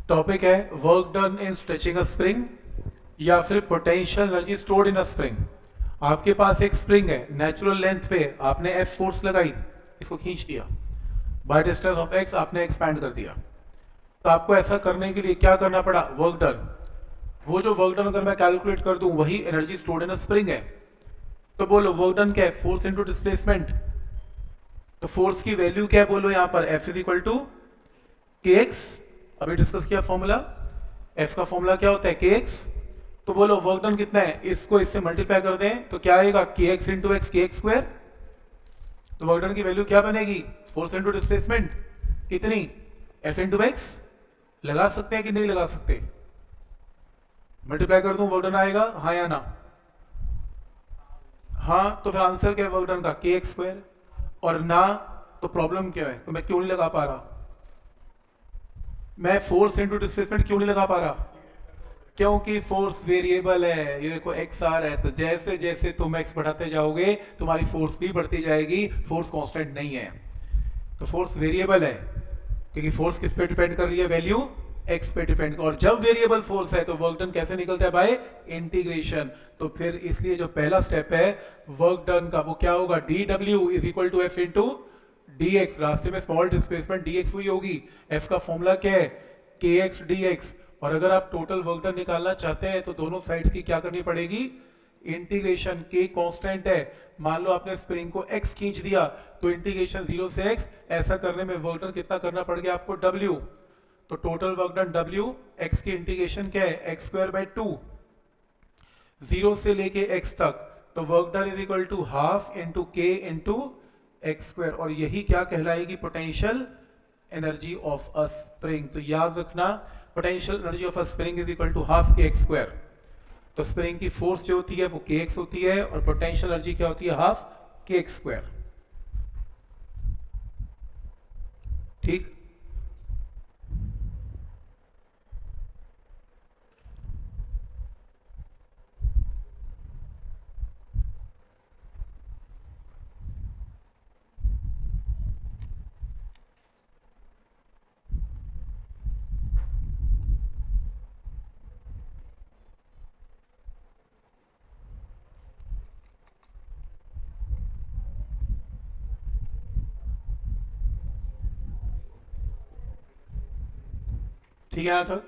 Topic है work done in stretching a spring या फिर potential energy stored in a spring. आपके पास एक स्प्रिंग है, नेचुरल लेंथ पे आपने एफ फोर्स लगाई, इसको खींच दिया, बाय डिस्टेंस ऑफ एक्स आपने एक्सपैंड कर दिया। तो आपको ऐसा करने के लिए क्या करना पड़ा, वर्क डन। वो जो वर्क डन अगर मैं कैलकुलेट कर दूं वही energy stored in a spring है। तो बोलो वर्क डन क्या है, फोर्स इनटू डिस्प्लेसमेंट। तो फोर्स की वैल्यू क्या है बोलो, यहां पर एफ इज इक्वल टू के एक्स। अभी डिस्कस किया फॉर्मूला, एफ का फॉर्मूला क्या होता है, के एक्स। तो बोलो वर्क डन कितना है, इसको इससे मल्टीप्लाई कर दें तो क्या आएगा, के एक्स इंटू एक्स, के एक्स स्क्वायर। तो वर्क डन की वैल्यू क्या बनेगी, फोर्स इंटू डिस्प्लेसमेंट कितनी, एफ इंटू एक्स। लगा सकते हैं कि नहीं लगा सकते, मल्टीप्लाई कर दूं वर्क डन आएगा, हाँ या ना। हाँ, तो फिर आंसर क्या है वर्क डन का, के एक्स स्क्वायर। और ना तो प्रॉब्लम क्या है, तो मैं क्यों नहीं लगा पा रहा, मैं फोर्स इंटू डिस्प्लेसमेंट क्यों नहीं लगा पा रहा, क्योंकि फोर्स वेरिएबल है। ये देखो एक्स आर है, तो जैसे जैसे तुम एक्स बढ़ाते जाओगे तुम्हारी फोर्स भी बढ़ती जाएगी, फोर्स कांस्टेंट नहीं है। तो फोर्स वेरिएबल है, क्योंकि फोर्स किस पे डिपेंड कर रही है, वैल्यू एक्स पे डिपेंड। और जब वेरिएबल फोर्स है तो वर्क डन कैसे निकलता है, बाय इंटीग्रेशन। तो फिर इसलिए जो पहला स्टेप है वर्क डन का वो क्या होगा, D W is equal to F into D X. रास्ते में स्मॉल डिस्प्लेसमेंट डी एक्स हुई होगी, एफ का फॉर्मूला क्या है, के एक्स डी एक्स। और अगर आप टोटल वर्क डन निकालना चाहते हैं तो दोनों साइड्स की क्या करनी पड़ेगी, इंटीग्रेशन। के कांस्टेंट है, मान लो आपने स्प्रिंग को x खींच दिया तो इंटीग्रेशन 0 से x, ऐसा करने में वर्क डन कितना करना पड़ गया आपको, w। तो total work done w, x की इंटीग्रेशन क्या है, एक्स स्क्वायर बाई 2, 0 से लेके x तक। तो work done is equal to half into k into x square. और यही क्या कहलाएगी, potential energy of a spring. तो याद रखना, potential energy of a spring is equal to half k x square. तो स्प्रिंग की फोर्स जो होती है वो के एक्स होती है, और पोटेंशियल एनर्जी क्या होती है, हाफ के एक्स स्क्वायर। ठीक, ठीक है यहां तक।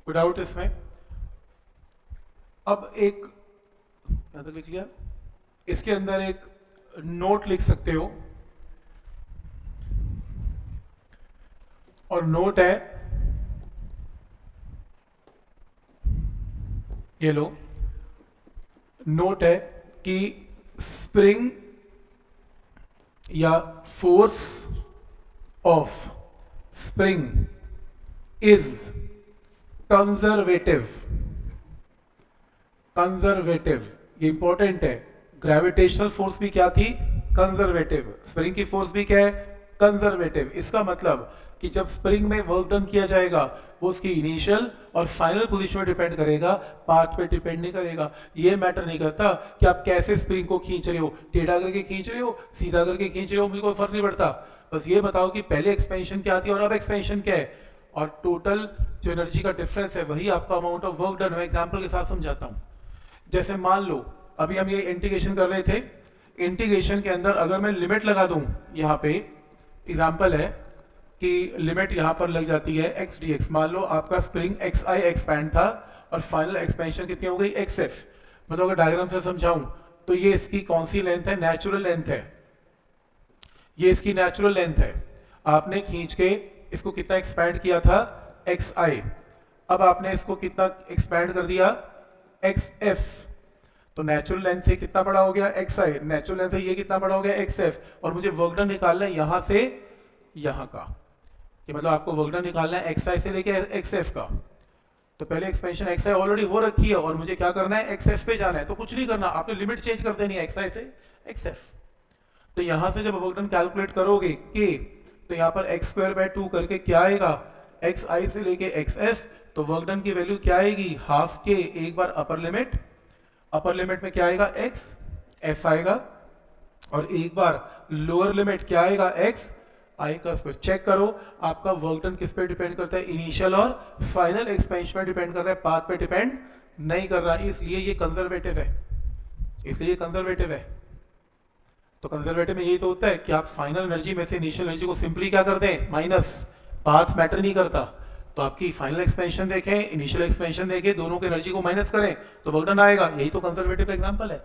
कोई डाउट इसमें। अब एक यहां तक लिख लिया, इसके अंदर एक नोट लिख सकते हो, और नोट है, ये लो, नोट है कि स्प्रिंग या force of spring is conservative. Conservative ये इंपॉर्टेंट है। ग्रेविटेशनल फोर्स भी क्या थी, कंजर्वेटिव। स्प्रिंग की फोर्स भी क्या है, कंजर्वेटिव। इसका मतलब कि जब स्प्रिंग में वर्क डन किया जाएगा वो उसकी इनिशियल और फाइनल पोजीशन पे डिपेंड करेगा, पाथ पे डिपेंड नहीं करेगा। ये मैटर नहीं करता कि आप कैसे स्प्रिंग को खींच रहे हो, टेढ़ा करके खींच रहे हो, सीधा करके खींच रहे हो, मुझे कोई फर्क नहीं पड़ता। बस ये बताओ कि पहले एक्सपेंशन क्या थी और अब एक्सपेंशन क्या है, और टोटल जो एनर्जी का डिफरेंस है वही आपका अमाउंट ऑफ वर्क डन। मैं एग्जांपल के साथ समझाता हूं। जैसे मान लो अभी हम ये इंटीग्रेशन कर रहे थे, इंटीग्रेशन के अंदर अगर मैं लिमिट लगा दूं, यहाँ पे एग्जांपल है कि लिमिट यहाँ पर लग जाती है एक्स डी एक्स। मान लो आपका स्प्रिंग एक्स आई एक्सपैंड था और फाइनल एक्सपेंशन कितनी हो गई, एक्स एफ। मतलब अगर डायग्राम से समझाऊं तो ये इसकी कौन सी लेंथ है, नेचुरल लेंथ है, ये इसकी नेचुरल लेंथ है। आपने खींच के इसको कितना एक्सपैंड किया था, एक्स आई। अब आपने इसको कितना एक्सपैंड कर दिया, एक्स एफ। तो नेचुरल लेंथ से कितना बड़ा हो गया, एक्स आई। नेचुरल लेंथ से ये कितना बड़ा हो गया, एक्स एफ। और मुझे वर्क डन निकालना है यहां से यहां का, कि मतलब आपको वर्क डन निकालना है एक्स आई से लेके एक्स एफ का। तो पहले एक्सपेंशन एक्स आई ऑलरेडी हो रखी है और मुझे क्या करना है, एक्स एफ पे जाना है। तो कुछ नहीं करना, आपने लिमिट चेंज कर देनी है एक्स आई से एक्स एफ। तो यहां से जब वर्क डन कैलकुलेट करोगे के, तो यहां पर एक्स स्क्वायर बाय 2 करके क्या आएगा, एक्स आई से लेके एक्स एफ तो वर्क डन की वैल्यू क्या आएगी, हाफ के एक बार अपर लिमिट में क्या आएगा, एक्स एफ आएगा, और एक बार लोअर लिमिट क्या आएगा, एक्स आई का स्क्वायर। चेक करो आपका वर्क डन किस पे डिपेंड करता है, इनिशियल और फाइनल एक्सपेंशन पे डिपेंड कर रहा है, पाथ पे डिपेंड नहीं कर रहा, इसलिए ये कंजर्वेटिव है। तो कंजर्वेटिव में यही तो होता है कि आप फाइनल एनर्जी में से इनिशियल एनर्जी को सिंपली क्या कर दें, माइनस, पाथ मैटर नहीं करता। तो आपकी फाइनल एक्सपेंशन देखें, इनिशियल एक्सपेंशन देखें, दोनों की एनर्जी को माइनस करें तो वर्क डन आएगा, यही तो कंजर्वेटिव एग्जांपल है।